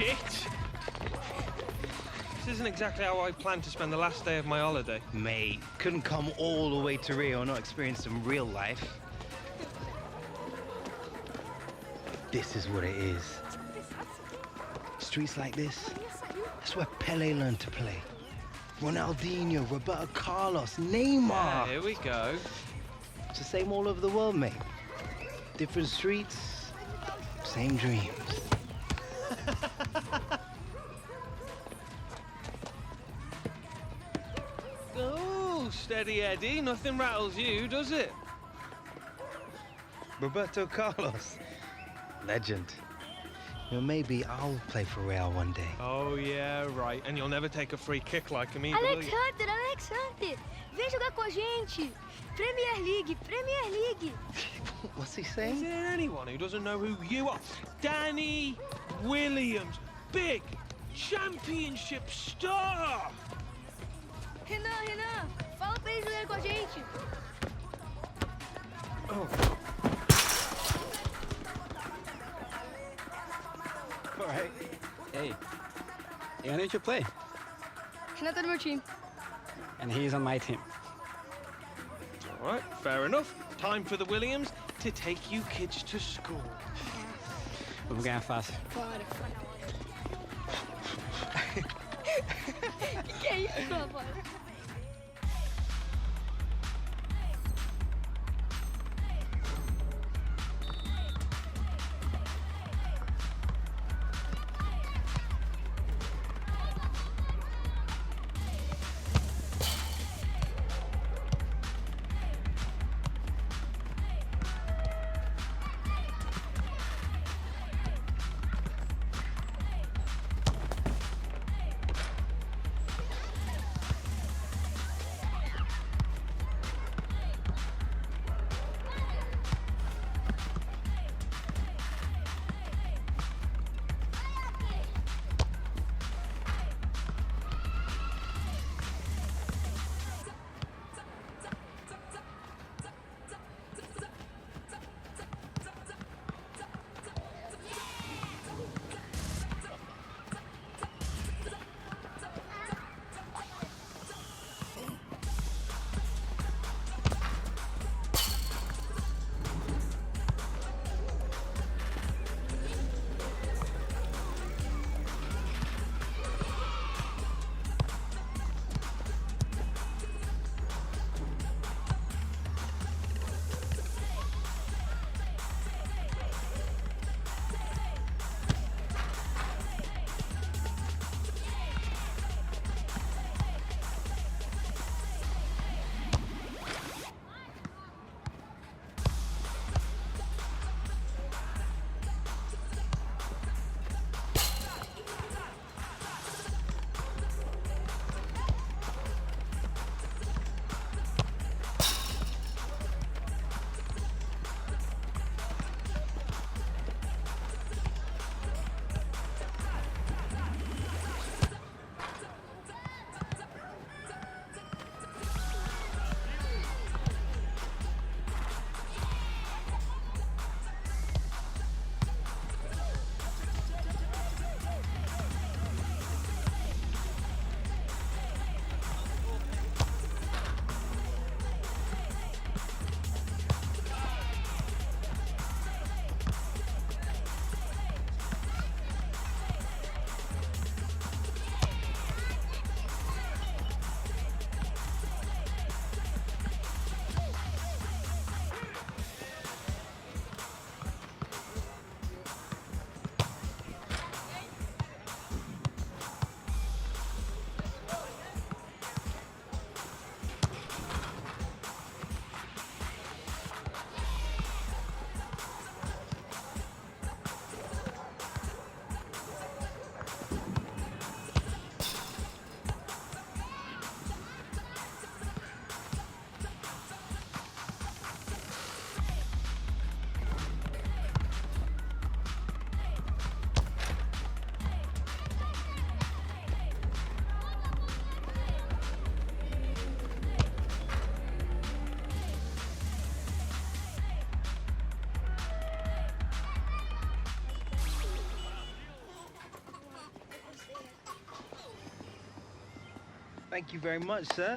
shit! This isn't exactly how I planned to spend the last day of my holiday. Mate, couldn't come all the way to Rio and not experience some real life. This is what it is. Streets like this, that's where Pele learned to play. Ronaldinho, Roberto Carlos, Neymar. Yeah, here we go. It's the same all over the world, mate. Different streets, same dreams. Oh, steady Eddie. Nothing rattles you, does it? Roberto Carlos, legend. You know, maybe I'll play for Real one day. Oh, yeah, right. And you'll never take a free kick like him either, will you? Alexander, vem jogar com a gente. Premier League, Premier League. What's he Is saying? there anyone who doesn't know who you are? Danny Williams, big championship star! Renan, fala pra ele jogar com a gente. Oh. All right. Hey, I need to play, Renan tá no meu time. and he's on my team. All right, fair enough. Time for the Williams to take you kids to school. Vamos ganhar fácil. Bora. Que é isso, rapaz? Thank you very much, sir.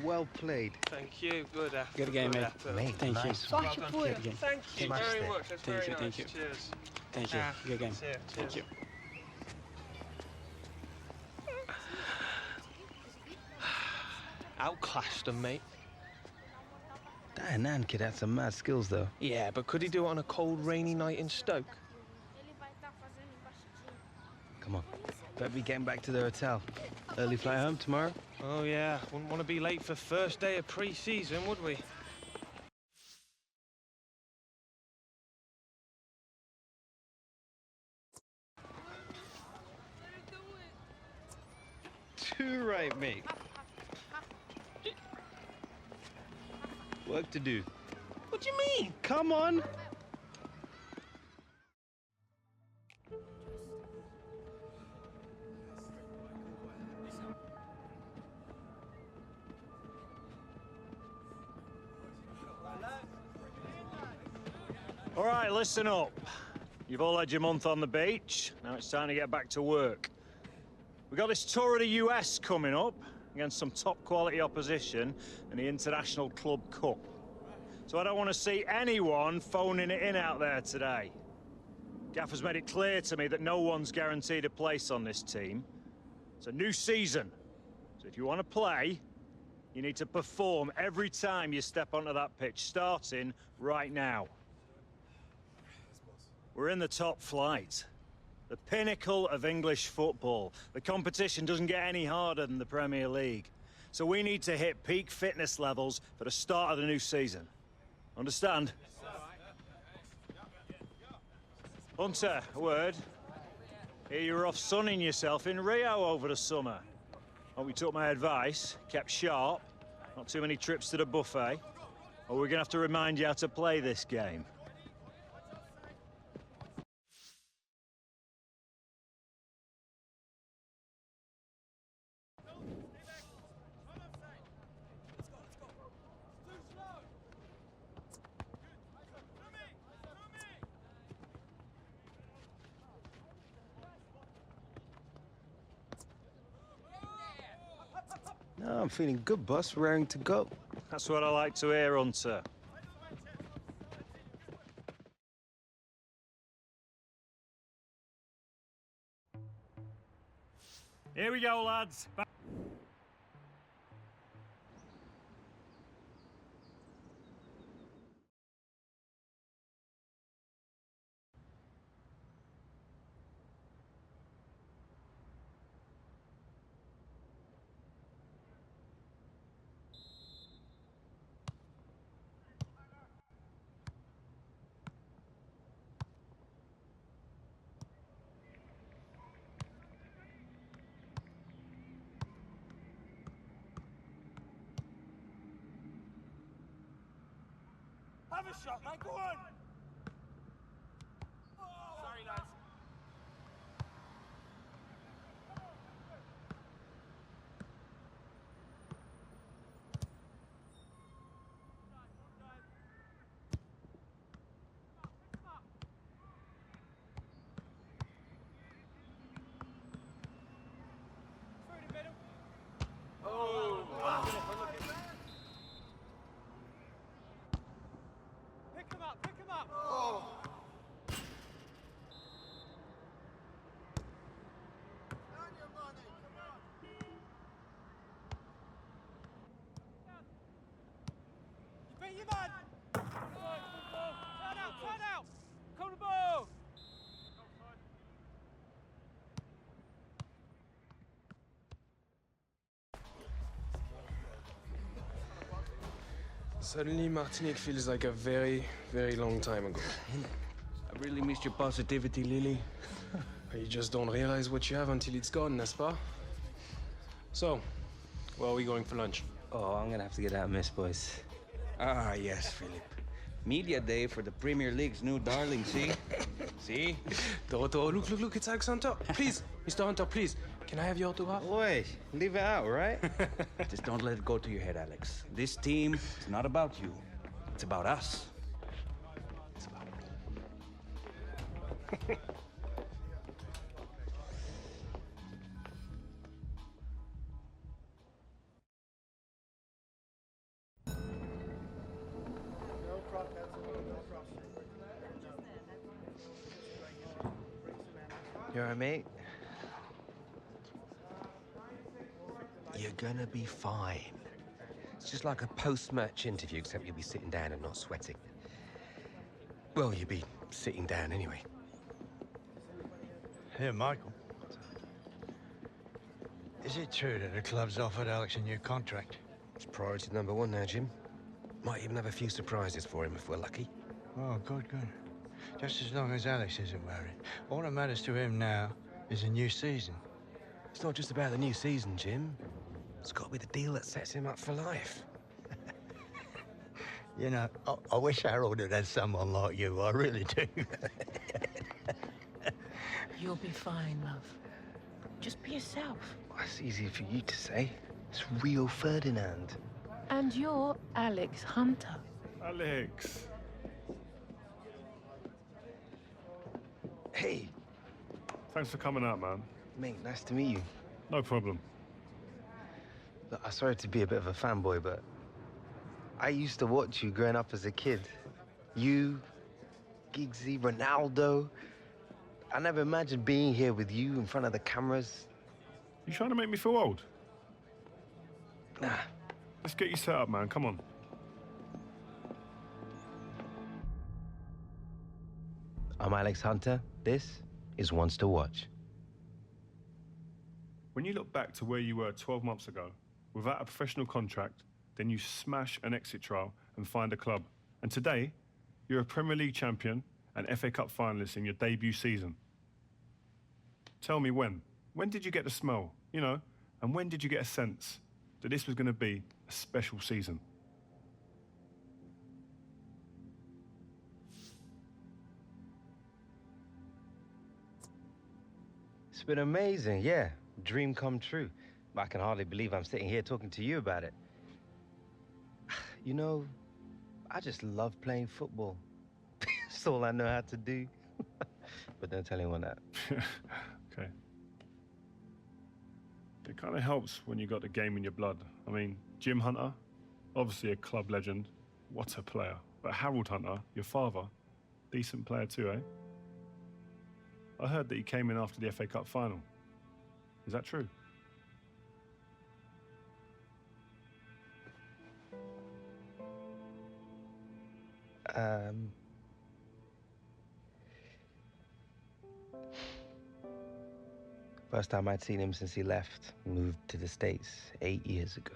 Well played. Thank you. Good effort. Good game, mate. effort. Mate, Thank you. nice. Sorte pura. Thank you Smash very it. much. That's Thank very you, nice. thank you. Cheers. Thank you. Good game. Cheers. Thank you. Outclassed them, mate. That Hernan kid had some mad skills, though. Yeah, but could he do it on a cold, rainy night in Stoke? Come on. Better be getting back to the hotel. Early flight home tomorrow? Oh, yeah. Wouldn't want to be late for first day of pre-season, would we? Too right, mate. Work to do. What do you mean? Come on. All right, listen up. You've all had your month on the beach. Now it's time to get back to work. We've got this tour of the US coming up against some top quality opposition in the International Club Cup. So I don't want to see anyone phoning it in out there today. Gaffer's made it clear to me that no one's guaranteed a place on this team. It's a new season. So if you want to play, you need to perform every time you step onto that pitch, starting right now. We're in the top flight. The pinnacle of English football. The competition doesn't get any harder than the Premier League. So we need to hit peak fitness levels for the start of the new season. Understand? Hunter, a word. Here you were off sunning yourself in Rio over the summer. Hope you took my advice, kept sharp, not too many trips to the buffet, or we're gonna have to remind you how to play this game. No, I'm feeling good, boss. Raring to go. That's what I like to hear, Hunter. Here we go, lads. Have a shot, man. Go on. Sorry, lads. Pick him up, pick him up! Oh! Earn your money, come on! You beat your man! Turn out, turn out! Come the ball! Suddenly, Martinique feels like a very, very long time ago. I really missed your positivity, Lily. You just don't realize what you have until it's gone, n'est-ce pas? So, where are we going for lunch? Oh, I'm gonna have to get out, Miss Boys. Ah, yes, Philip. Media day for the Premier League's new darling, see? See? Doroto, look, it's Alexander. Please, Mr. Hunter, please. Can I have your autograph? Wait, leave it out, right? Just don't let it go to your head, Alex. This team is not about you. It's about us. It's about... You all right, mate? You're gonna be fine. It's just like a post-match interview, except you'll be sitting down and not sweating. Well, you'll be sitting down anyway. Hey, Michael. Is it true that the club's offered Alex a new contract? It's priority number one now, Jim. Might even have a few surprises for him if we're lucky. Oh, good, good. Just as long as Alex isn't worried. All that matters to him now is a new season. It's not just about the new season, Jim. It's got to be the deal that sets him up for life. You know, I wish Harold had someone like you. I really do. You'll be fine, love. Just be yourself. That's easy for you to say. It's Rio Ferdinand. And you're Alex Hunter. Alex. Hey. Thanks for coming out, man. Mate, nice to meet you. No problem. Look, I'm sorry to be a bit of a fanboy, but I used to watch you growing up as a kid. You, Giggsy, Ronaldo. I never imagined being here with you in front of the cameras. You trying to make me feel old? Nah. Let's get you set up, man. Come on. I'm Alex Hunter. This is Ones to Watch. When you look back to where you were 12 months ago, without a professional contract, then you smash an exit trial and find a club. And today, you're a Premier League champion and FA Cup finalist in your debut season. Tell me when. When did you get the smell, you know? And when did you get a sense that this was going to be a special season? It's been amazing, yeah. Dream come true. I can hardly believe I'm sitting here talking to you about it. You know, I just love playing football. That's all I know how to do. But don't tell anyone that. Okay. It kind of helps when you got the game in your blood. I mean, Jim Hunter, obviously a club legend. What a player. But Harold Hunter, your father, decent player too, eh? I heard that he came in after the FA Cup final. Is that true? First time I'd seen him since he left, moved to the States 8 years ago.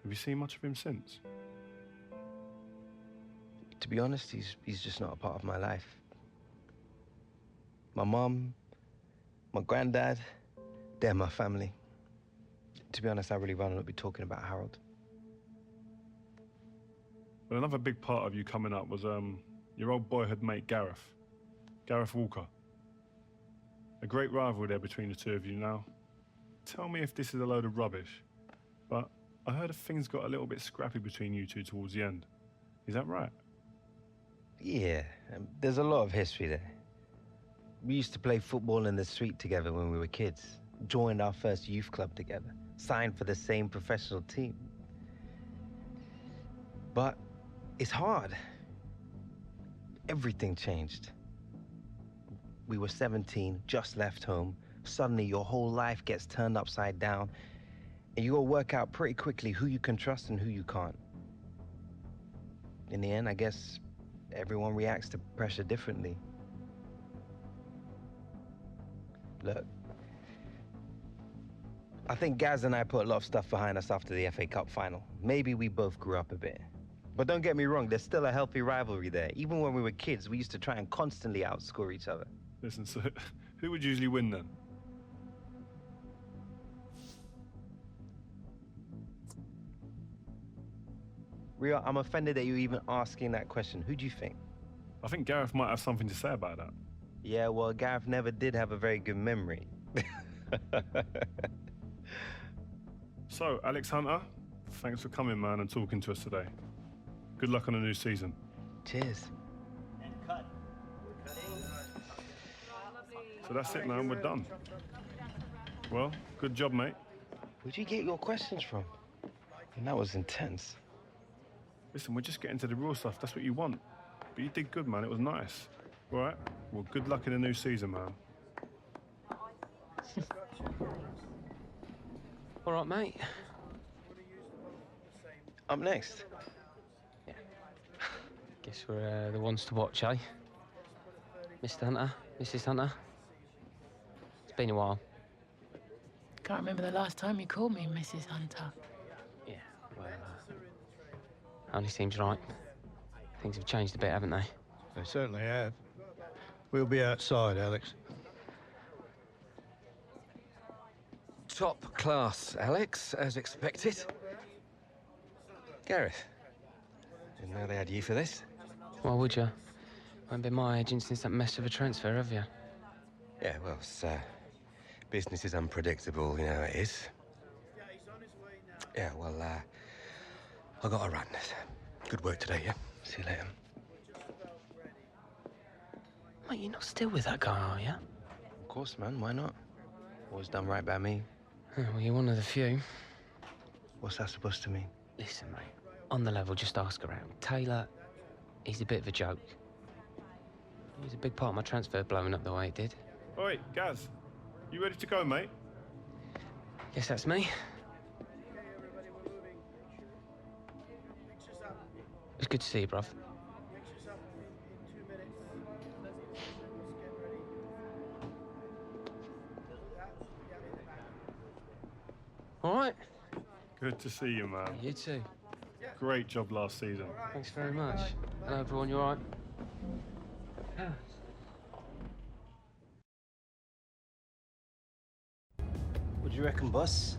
Have you seen much of him since? To be honest, he's just not a part of my life. My mom, my granddad, they're my family. To be honest, I really rather not be talking about Harold. Well, another big part of you coming up was your old boyhood mate, Gareth Walker. A great rivalry there between the two of you now. Tell me if this is a load of rubbish, but I heard things got a little bit scrappy between you two towards the end. Is that right? Yeah, there's a lot of history there. We used to play football in the street together when we were kids, joined our first youth club together, signed for the same professional team. But it's hard. Everything changed. We were 17, just left home. Suddenly your whole life gets turned upside down, and you gotta work out pretty quickly who you can trust and who you can't. In the end, I guess everyone reacts to pressure differently. Look, I think Gaz and I put a lot of stuff behind us after the FA Cup final. Maybe we both grew up a bit. But don't get me wrong, there's still a healthy rivalry there. Even when we were kids, we used to try and constantly outscore each other. Listen, so who would usually win then? Rio, I'm offended that you're even asking that question. Who do you think? I think Gareth might have something to say about that. Yeah, well, Gareth never did have a very good memory. So, Alex Hunter, thanks for coming, man, and talking to us today. Good luck on the new season. Cheers. So that's it, man. We're done. Well, good job, mate. Where'd you get your questions from? And that was intense. Listen, we're just getting to the real stuff. That's what you want. But you did good, man. It was nice. All right? Well, good luck in the new season, man. All right, mate. Up next. Yeah. Guess we're the ones to watch, eh? Mr. Hunter, Mrs. Hunter. It's been a while. Can't remember the last time you called me Mrs. Hunter. Yeah, well, only seems right. Things have changed a bit, haven't they? They certainly have. We'll be outside, Alex. Top class, Alex, as expected. Gareth, didn't know they had you for this. Why would you? Won't been my agent since that mess of a transfer, have you? Yeah, well, business is unpredictable, you know how it is. Yeah, well, I got to run. Good work today, yeah? See you later. Mate, you're not still with that guy, are you? Of course, man. Why not? Always done right by me. Well, you're one of the few. What's that supposed to mean? Listen, mate, on the level, just ask around. Taylor, he's a bit of a joke. He was a big part of my transfer blowing up the way it did. Oi, Gaz, you ready to go, mate? Guess that's me. It's good to see you, bruv. All right. Good to see you, man. You too. Great job last season. Thanks very much. Hello, everyone. You all right? What do you reckon, boss?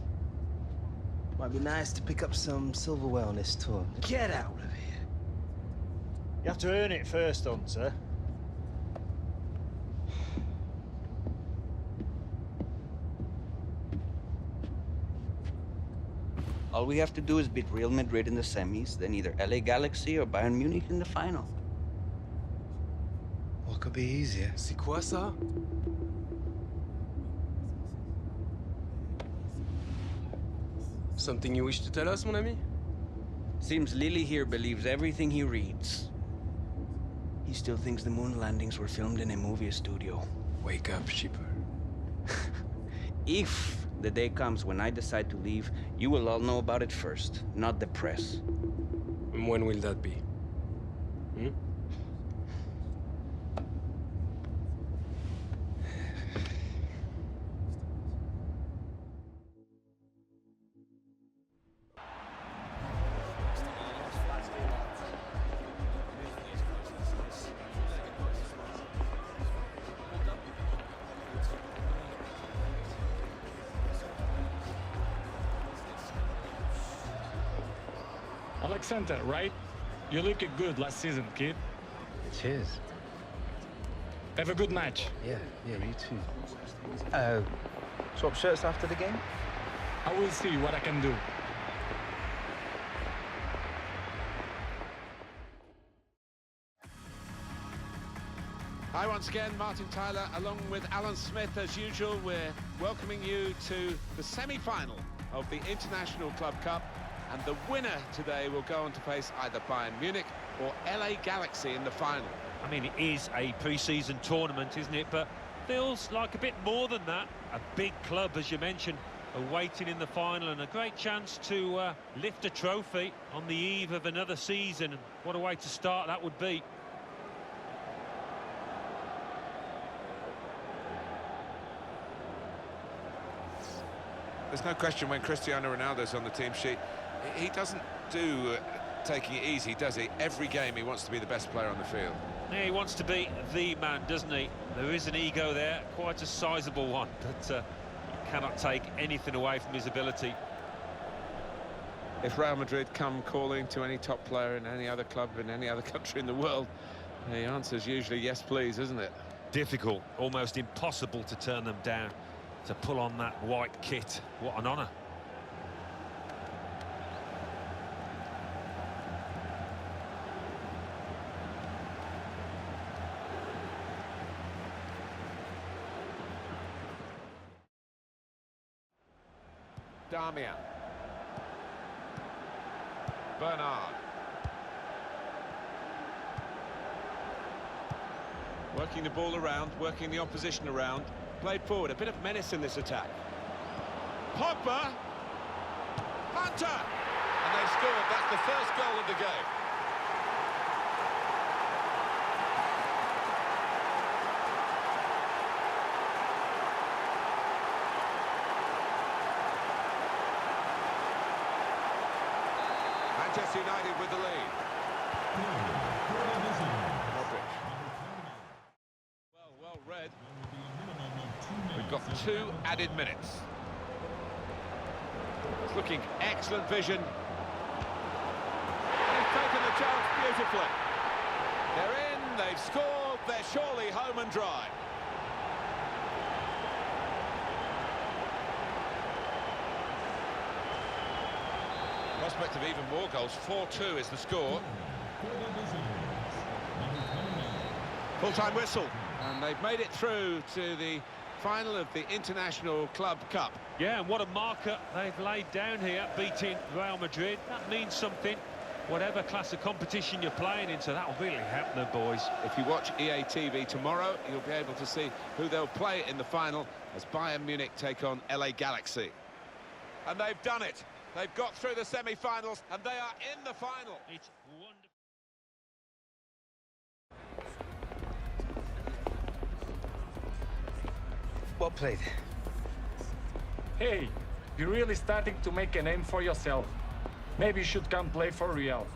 Might be nice to pick up some silverware on this tour. Get out of here. You have to earn it first, Hunter. All we have to do is beat Real Madrid in the semis, then either LA Galaxy or Bayern Munich in the final. What could be easier? C'est quoi ça? Something you wish to tell us, mon ami? Seems Lily here believes everything he reads. He still thinks the moon landings were filmed in a movie studio. Wake up, shipper. If the day comes when I decide to leave, you will all know about it first, not the press. And when will that be? Hmm? Alexander, right? You looked good last season, kid. Cheers. Have a good match. Yeah, you too. Swap shirts after the game? I will see what I can do. Hi once again, Martin Tyler, along with Alan Smith. As usual, we're welcoming you to the semi-final of the International Club Cup. And the winner today will go on to face either Bayern Munich or LA Galaxy in the final. I mean, it is a pre-season tournament, isn't it? But feels like a bit more than that. A big club, as you mentioned, awaiting in the final, and a great chance to lift a trophy on the eve of another season. And what a way to start that would be. There's no question when Cristiano Ronaldo's on the team sheet, he doesn't do taking it easy, does he? Every game he wants to be the best player on the field. Yeah, he wants to be the man, doesn't he? There is an ego there, quite a sizable one, but he cannot take anything away from his ability. If Real Madrid come calling to any top player in any other club in any other country in the world, the answer's usually yes please, isn't it? Difficult, almost impossible to turn them down, to pull on that white kit. What an honour. Damian. Bernard. Working the ball around, working the opposition around. Played forward, a bit of menace in this attack. Pogba! Hunter! And they've scored. That's the first goal of the game. Manchester United with the lead. Modric. Well read. We've got 2 added minutes. It's looking excellent vision. They've taken the chance beautifully. They're in, they've scored, they're surely home and dry. Prospect of even more goals. 4-2 is the score. Full-time whistle. And they've made it through to the final of the International Club Cup. Yeah, and what a marker they've laid down here, beating Real Madrid. That means something. Whatever class of competition you're playing in, so that'll really help the boys. If you watch EA TV tomorrow, you'll be able to see who they'll play in the final as Bayern Munich take on LA Galaxy. And they've done it. They've got through the semi-finals, and they are in the final. It's wonderful. Well played. Hey, you're really starting to make a name for yourself. Maybe you should come play for Real.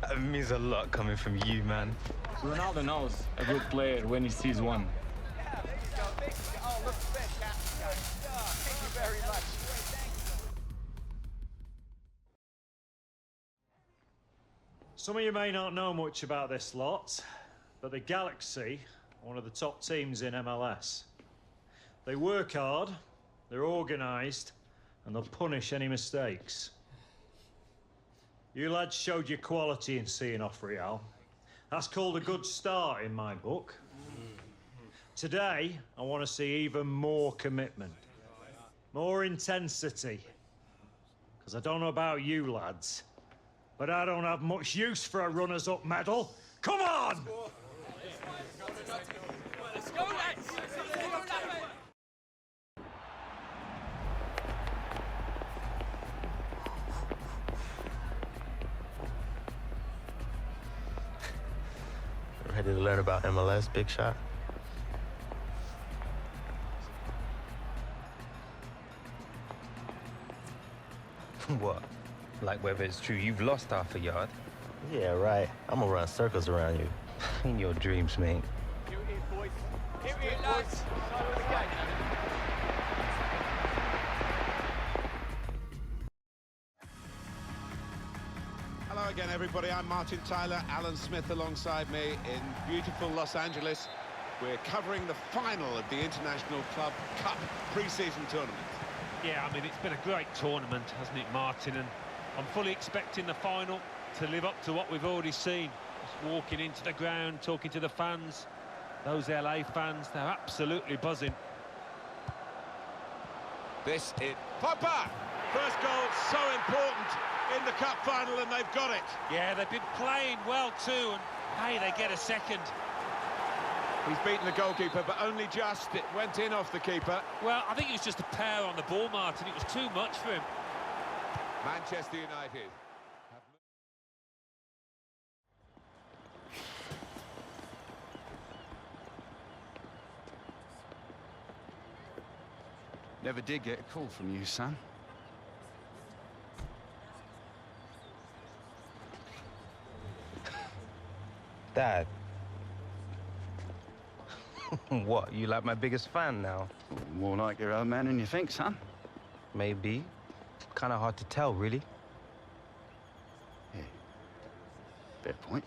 That means a lot coming from you, man. Ronaldo knows a good player when he sees one. Some of you may not know much about this lot, but the Galaxy are one of the top teams in MLS. They work hard, they're organised, and they'll punish any mistakes. You lads showed your quality in seeing off Real. That's called a good start in my book. Today, I want to see even more commitment, more intensity. Because I don't know about you lads, but I don't have much use for a runners-up medal. Come on! Let's go, lads! Ready to learn about MLS, big shot? What? Like whether it's true you've lost half a yard? Yeah, right. I'm gonna run circles around you. In your dreams, mate. Here it is, boys. Here it is, lads. Hello again, everybody. I'm Martin Tyler, Alan Smith alongside me in beautiful Los Angeles. We're covering the final of the International Club Cup pre-season tournament. Yeah, I mean, it's been a great tournament, hasn't it, Martin? And I'm fully expecting the final to live up to what we've already seen. Just walking into the ground, talking to the fans. Those LA fans, they're absolutely buzzing. This is Pogba! First goal, so important in the cup final, and they've got it. Yeah, they've been playing well too, and hey, they get a second. He's beaten the goalkeeper, but only just. It went in off the keeper. Well, I think it was just a pair on the ball, Martin. It was too much for him. Manchester United. Never did get a call from you, son. Dad. What, you like my biggest fan now? More like your own man than you think, son. Maybe. Kind of hard to tell, really. Yeah. Fair point.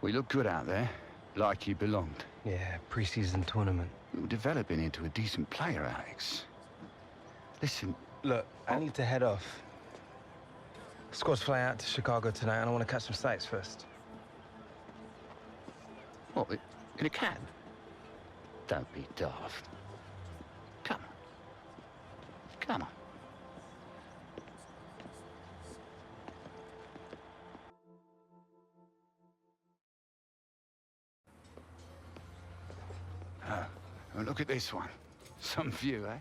We look good out there, like you belonged. Yeah, pre-season tournament. You're developing into a decent player, Alex. Listen... Look, I need to head off. Squad's flying out to Chicago tonight, and I want to catch some sights first. What, in a cab? Don't be daft. Come. Come on. Oh, look at this one. Some view, eh?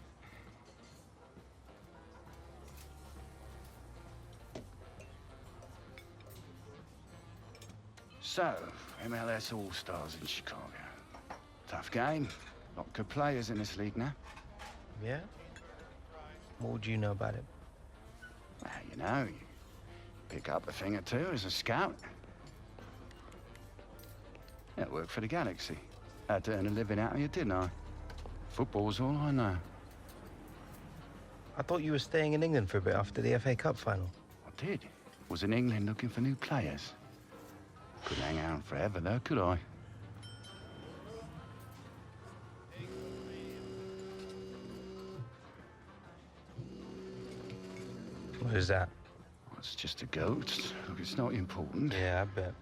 So, MLS All-Stars in Chicago. Tough game. Lot of good players in this league now. Yeah? What would you know about it? Well, you know, you pick up a thing or two as a scout. Yeah, I worked for the Galaxy. Had to earn a living out of you, didn't I? Football's all I know. I thought you were staying in England for a bit after the FA Cup final. I did. Was in England looking for new players. Couldn't hang out forever, though, could I? What is that? It's just a goat. Look, it's not important. Yeah, I bet.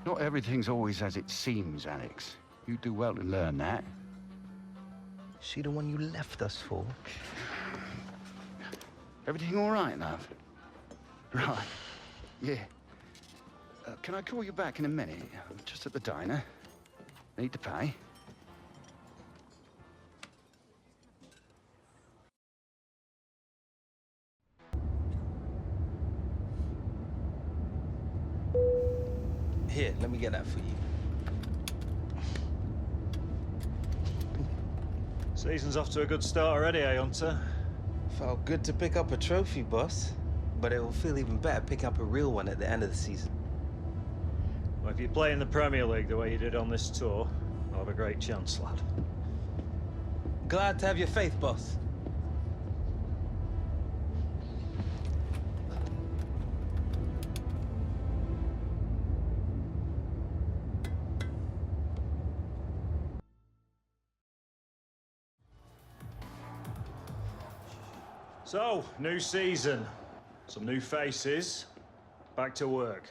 Not everything's always as it seems, Alex. You do well to learn that. She the one you left us for? Everything all right, love? Right. Yeah. Can I call you back in a minute? I'm just at the diner. Need to pay. Here, let me get that for you. Season's off to a good start already, eh, Hunter? Felt good to pick up a trophy, boss. But it will feel even better pick up a real one at the end of the season. Well, if you play in the Premier League the way you did on this tour, I'll have a great chance, lad. Glad to have your faith, boss. So, new season, some new faces, back to work.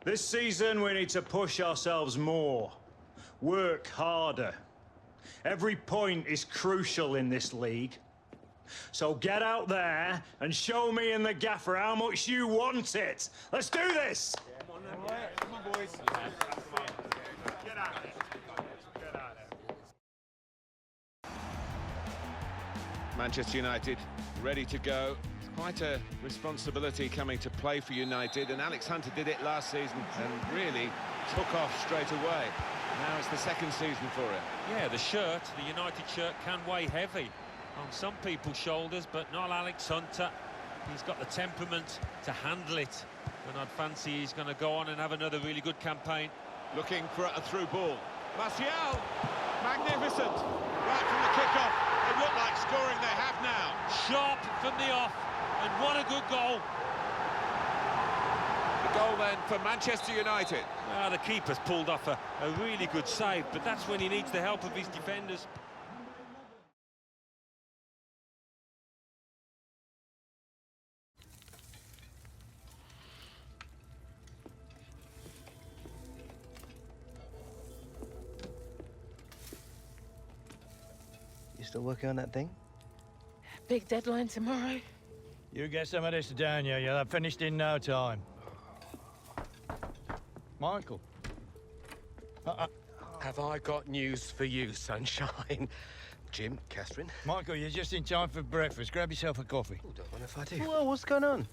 This season, we need to push ourselves more, work harder. Every point is crucial in this league. So get out there and show me and the gaffer how much you want it. Let's do this! Come on, boys. Get out there. Get out there. Manchester United ready to go. It's quite a responsibility coming to play for United, and Alex Hunter did it last season and really took off straight away. Now it's the second season for him. Yeah, the United shirt can weigh heavy on some people's shoulders, but not Alex Hunter. He's got the temperament to handle it, and I'd fancy he's going to go on and have another really good campaign. Looking for a through ball. Martial, magnificent. Right from the kick-off. They look like scoring, they have now. Sharp from the off, and what a good goal. The goal then for Manchester United. The keeper's pulled off a really good save, but that's when he needs the help of his defenders. You still working on that thing? Big deadline tomorrow. You get some of this down, you'll have finished in no time. Michael. Have I got news for you, sunshine? Jim, Catherine? Michael, you're just in time for breakfast. Grab yourself a coffee. Oh, don't mind if I do. Well, what's going on?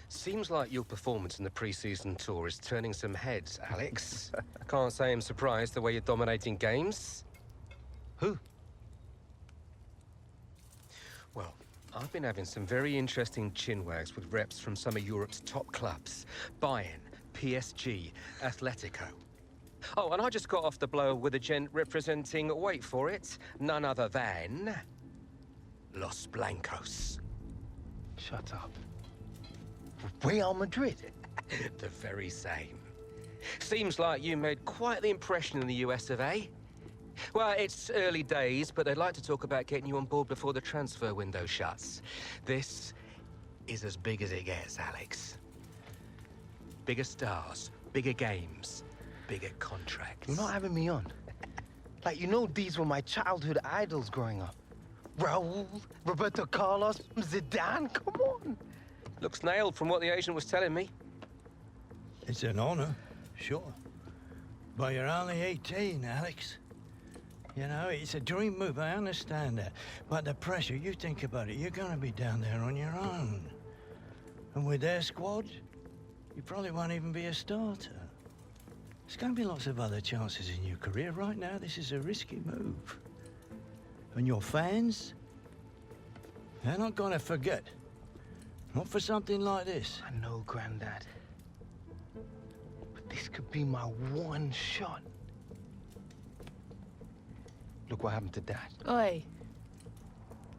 Seems like your performance in the pre-season tour is turning some heads, Alex. Can't say I'm surprised the way you're dominating games. Who? Well, I've been having some very interesting chinwags with reps from some of Europe's top clubs. Bayern, PSG, Atletico. Oh, and I just got off the blower with a gent representing, wait for it, none other than... Los Blancos. Shut up. Real Madrid? The very same. Seems like you made quite the impression in the US of A. Well, it's early days, but they'd like to talk about getting you on board before the transfer window shuts. This is as big as it gets, Alex. Bigger stars, bigger games, bigger contracts. You're not having me on. Like, you know, these were my childhood idols growing up. Raul, Roberto Carlos, Zidane, come on. Looks nailed from what the agent was telling me. It's an honor, sure. But you're only 18, Alex. You know, it's a dream move, I understand that. But the pressure, you think about it, you're gonna be down there on your own. And with their squad, you probably won't even be a starter. There's gonna be lots of other chances in your career. Right now, this is a risky move. And your fans, they're not gonna forget. Not for something like this. I know, Grandad. But this could be my one shot. Look what happened to Dad. Oi.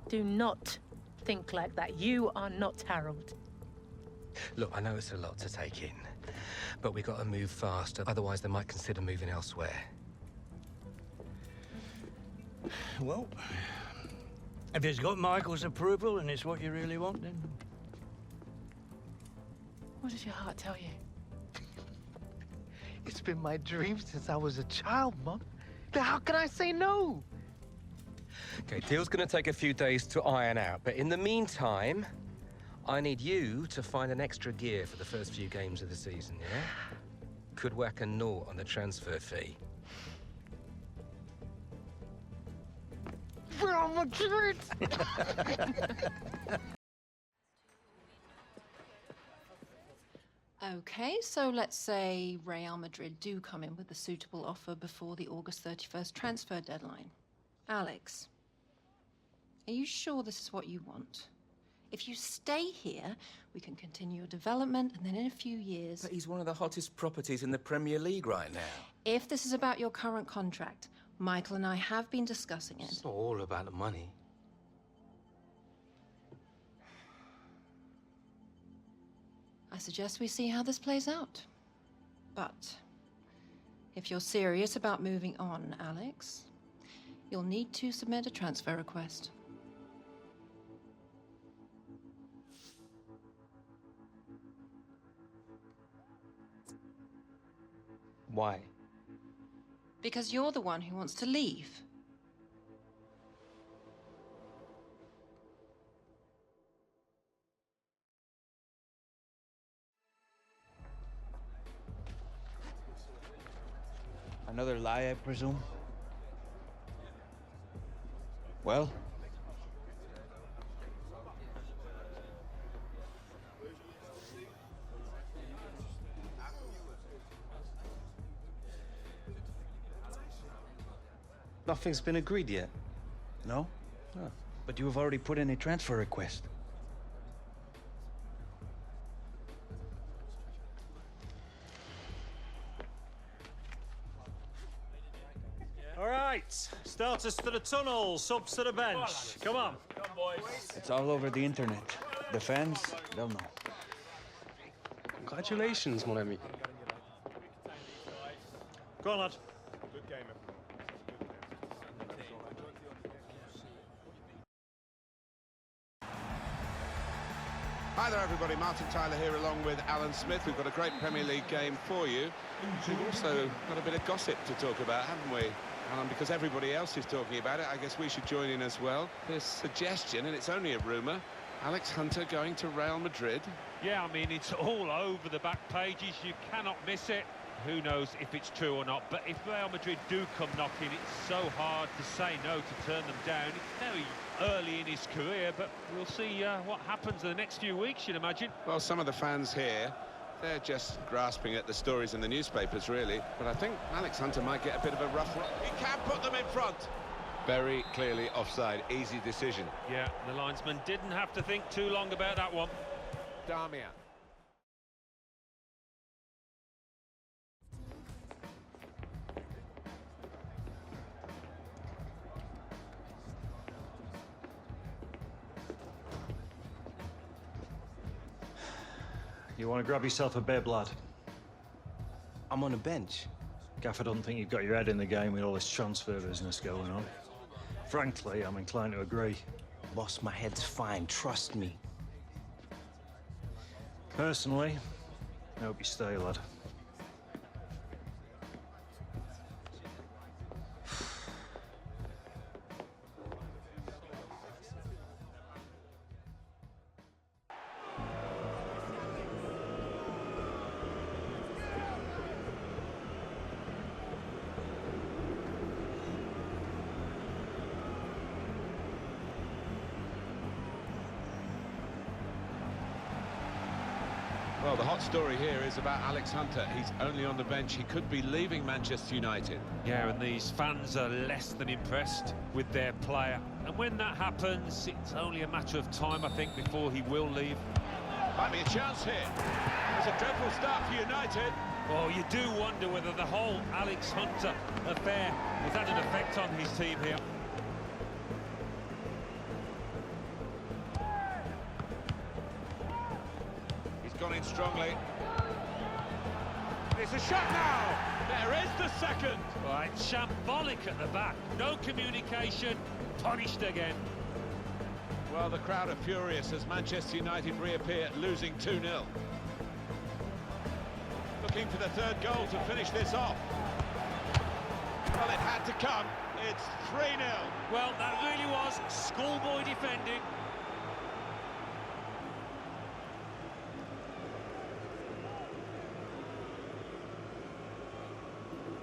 Do not think like that. You are not Harold. Look, I know it's a lot to take in, but we got to move faster. Otherwise, they might consider moving elsewhere. Well, if it's got Michael's approval and it's what you really want, then... What does your heart tell you? It's been my dream since I was a child, Mum. How can I say no? Okay, deal's gonna take a few days to iron out, but in the meantime, I need you to find an extra gear for the first few games of the season, yeah? Could whack a naught on the transfer fee. Real Madrid! Okay, so let's say Real Madrid do come in with a suitable offer before the August 31st transfer deadline. Alex, are you sure this is what you want? If you stay here, we can continue your development, and then in a few years... But he's one of the hottest properties in the Premier League right now. If this is about your current contract, Michael and I have been discussing it. It's not all about the money. I suggest we see how this plays out. But if you're serious about moving on, Alex, you'll need to submit a transfer request. Why? Because you're the one who wants to leave. Another lie, I presume? Well? Nothing's been agreed yet. No? Oh. But you have already put in a transfer request. All right, starters to the tunnel, subs to the bench. Come on. Come on, boys. It's all over the internet. The fans, they'll know. Congratulations, mon ami. Go on, lad. Good game, Hi there, everybody. Martin Tyler here along with Alan Smith. We've got a great Premier League game for you. We've also got a bit of gossip to talk about, haven't we? Because everybody else is talking about it, I guess we should join in as well. This suggestion, and it's only a rumour, Alex Hunter going to Real Madrid. Yeah, I mean, it's all over the back pages. You cannot miss it. Who knows if it's true or not, but if Real Madrid do come knocking, it's so hard to say no to turn them down. It's very early in his career, but we'll see what happens in the next few weeks, you'd imagine. Well, some of the fans here, they're just grasping at the stories in the newspapers, really. But I think Alex Hunter might get a bit of a rough run. He can put them in front. Very clearly offside. Easy decision. Yeah, the linesman didn't have to think too long about that one. Damian. You want to grab yourself a bib, lad? I'm on the bench. Gaffer doesn't think you've got your head in the game with all this transfer business going on. Frankly, I'm inclined to agree. Boss, my head's fine, trust me. Personally, I hope you stay, lad. Well, the hot story here is about Alex Hunter. He's only on the bench. He could be leaving Manchester United. Yeah, and these fans are less than impressed with their player. And when that happens, it's only a matter of time, I think, before he will leave. Might be a chance here. It's a dreadful start for United. Oh, you do wonder whether the whole Alex Hunter affair has had an effect on his team here. He's gone in strongly. It's a shot now. There is the second. Right, shambolic at the back. No communication. Punished again. Well, the crowd are furious as Manchester United reappear, losing 2-0. Looking for the third goal to finish this off. Well, it had to come. It's 3-0. Well, that really was schoolboy defending.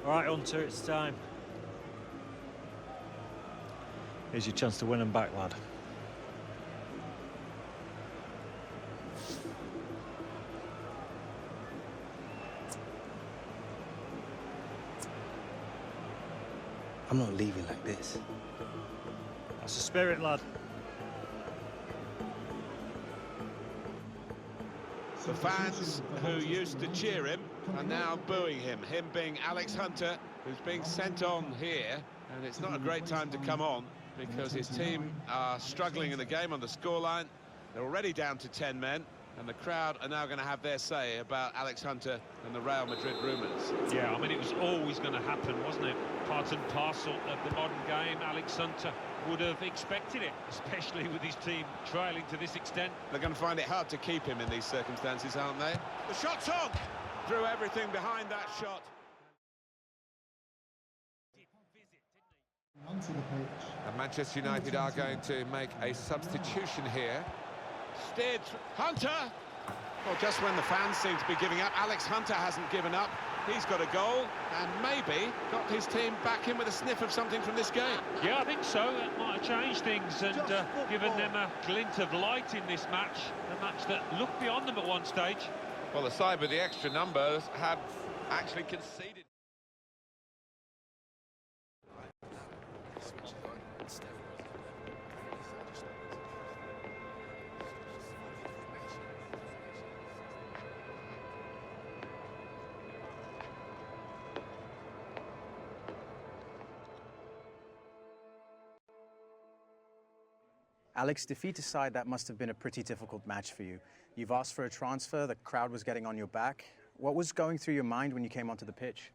All right, Hunter, it's time. Here's your chance to win them back, lad. I'm not leaving like this. That's the spirit, lad. The fans who used to cheer him are now booing him. Him being Alex Hunter, who's being sent on here. And it's not a great time to come on because his team are struggling in the game on the scoreline. They're already down to 10 men. And the crowd are now going to have their say about Alex Hunter and the Real Madrid rumours. Yeah, I mean, it was always going to happen, wasn't it? Part and parcel of the modern game. Alex Hunter would have expected it, especially with his team trailing to this extent. They're going to find it hard to keep him in these circumstances, aren't they? The shot's on! Threw everything behind that shot. And Manchester United are going to make a substitution here. Steered Hunter. Well, just when the fans seem to be giving up, Alex Hunter hasn't given up. He's got a goal and maybe got his team back in with a sniff of something from this game. Yeah, I think so. It might have changed things and given them a glint of light in this match, a match that looked beyond them at one stage. Well, the side with the extra numbers had actually conceded. Alex, defeat aside, that must have been a pretty difficult match for you. You've asked for a transfer, the crowd was getting on your back. What was going through your mind when you came onto the pitch?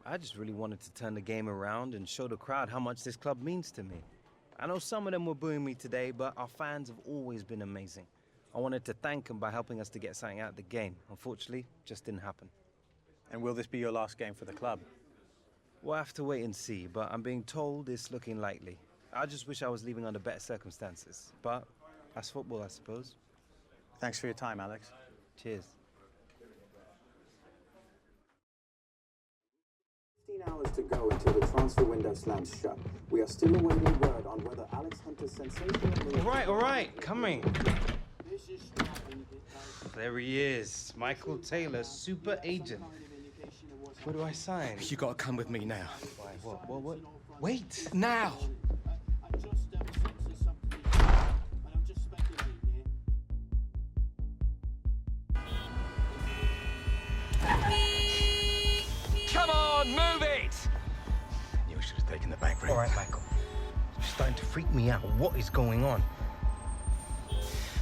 I just really wanted to turn the game around and show the crowd how much this club means to me. I know some of them were booing me today, but our fans have always been amazing. I wanted to thank them by helping us to get something out of the game. Unfortunately, just didn't happen. And will this be your last game for the club? We'll have to wait and see, but I'm being told it's looking likely. I just wish I was leaving under better circumstances, but that's football, I suppose. Thanks for your time, Alex. Cheers. 15 hours to go until the transfer window slams shut. We are still awaiting word on whether Alex Hunter's sensational move... All right, coming. There he is, Michael Taylor, super agent. Where do I sign? You gotta come with me now. Why, what? Wait! Now! Come on, move it! You should have taken the back room. All right, Michael. You're starting to freak me out. What is going on?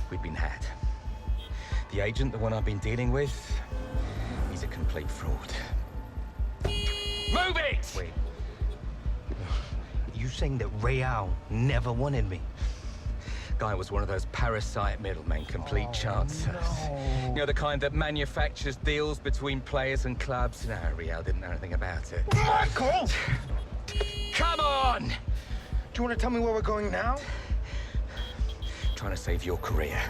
We've been had. The agent, the one I've been dealing with, he's a complete fraud. Move it! Wait. You saying that Real never wanted me? Guy was one of those parasite middlemen, complete chances. No. You know, the kind that manufactures deals between players and clubs. No, Real didn't know anything about it. Michael! Come on! Do you want to tell me where we're going now? Trying to save your career.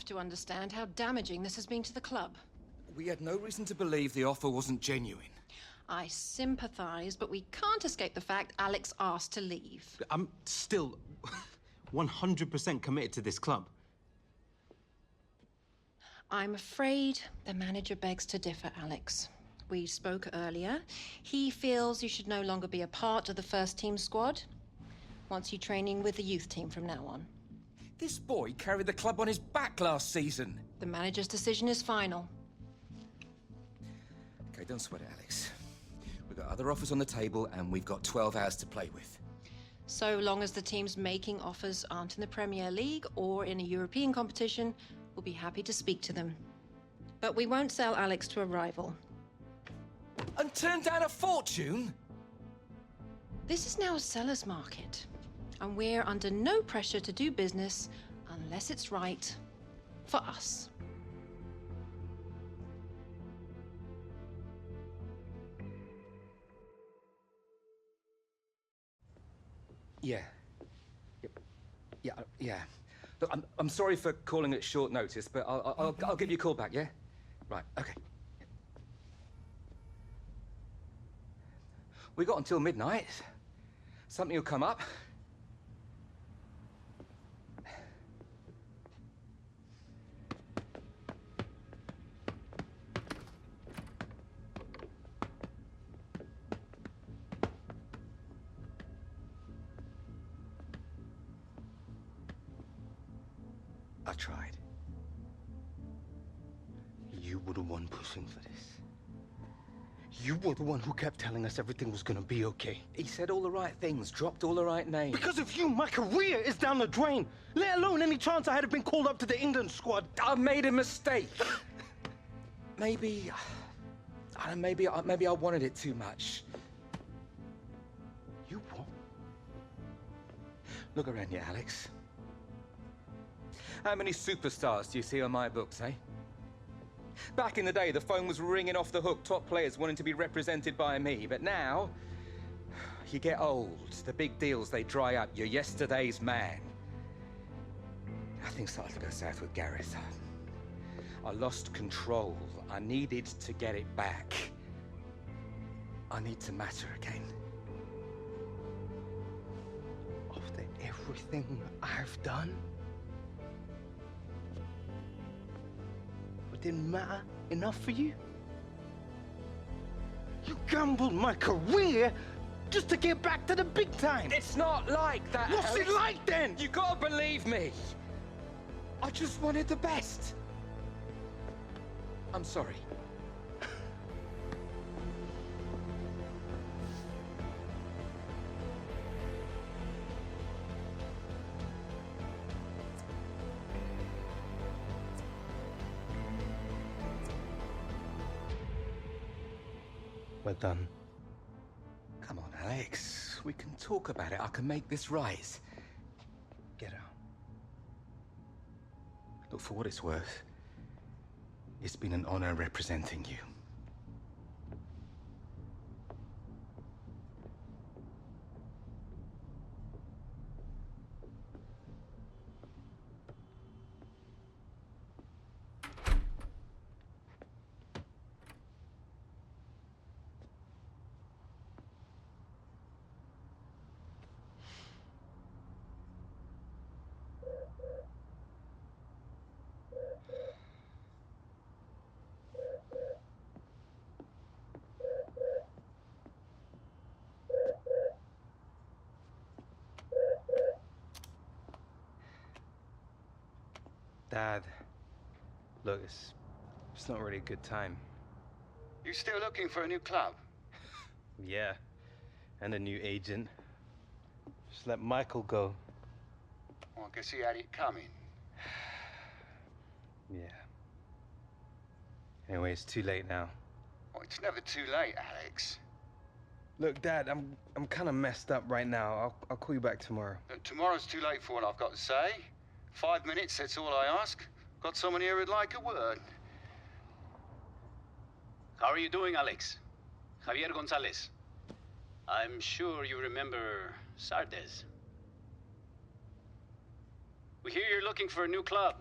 have to understand how damaging this has been to the club. We had no reason to believe the offer wasn't genuine. I sympathize, but we can't escape the fact Alex asked to leave. I'm still 100% committed to this club. I'm afraid the manager begs to differ, Alex. We spoke earlier. He feels you should no longer be a part of the first team squad. Wants you training with the youth team from now on. This boy carried the club on his back last season. The manager's decision is final. Okay, don't sweat it, Alex. We've got other offers on the table, and we've got 12 hours to play with. So long as the teams making offers aren't in the Premier League or in a European competition, we'll be happy to speak to them. But we won't sell Alex to a rival. And turn down a fortune? This is now a seller's market, and we're under no pressure to do business unless it's right for us. Yeah. Yeah. Look, I'm sorry for calling at short notice, but I'll give you a call back, yeah? Right, okay. We got until midnight. Something will come up. I tried. You were the one pushing for this. You were the one who kept telling us everything was gonna be okay. He said all the right things, dropped all the right names. Because of you, my career is down the drain. Let alone any chance I had of being called up to the England squad. I made a mistake. Maybe I wanted it too much. You what? Look around you, Alex. How many superstars do you see on my books, eh? Back in the day, the phone was ringing off the hook, top players wanting to be represented by me. But now, you get old, the big deals, they dry up. You're yesterday's man. Things started to go south with Gareth. I lost control. I needed to get it back. I need to matter again. After everything I've done? Didn't matter enough for you? You gambled my career just to get back to the big time. It's not like that, What's Alex. it like then? You gotta believe me. I just wanted the best. I'm sorry. We're done. Come on, Alex. We can talk about it. I can make this right. Get out. Look, for what it's worth, it's been an honor representing you. Dad, look, it's not really a good time. You still looking for a new club? Yeah, and a new agent. Just let Michael go. Well, I guess he had it coming. Yeah. Anyway, it's too late now. Oh, it's never too late, Alex. Look, Dad, I'm kind of messed up right now. I'll call you back tomorrow. Tomorrow's too late for what I've got to say. 5 minutes, that's all I ask. Got someone here who'd like a word. How are you doing, Alex? Javier Gonzalez. I'm sure you remember Sardes. We hear you're looking for a new club.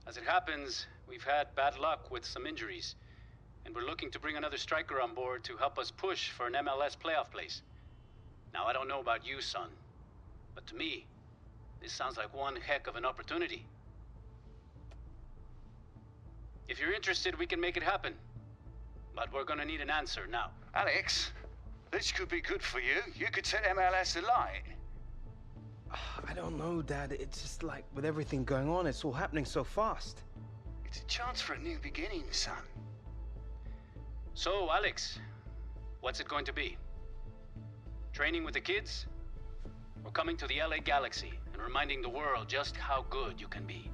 As it happens, we've had bad luck with some injuries, and we're looking to bring another striker on board to help us push for an MLS playoff place. Now, I don't know about you, son, but to me, this sounds like one heck of an opportunity. If you're interested, we can make it happen. But we're gonna need an answer now. Alex, this could be good for you. You could set MLS alight. I don't know, Dad. It's just like with everything going on, it's all happening so fast. It's a chance for a new beginning, son. So, Alex, what's it going to be? Training with the kids? Or coming to the LA Galaxy and reminding the world just how good you can be?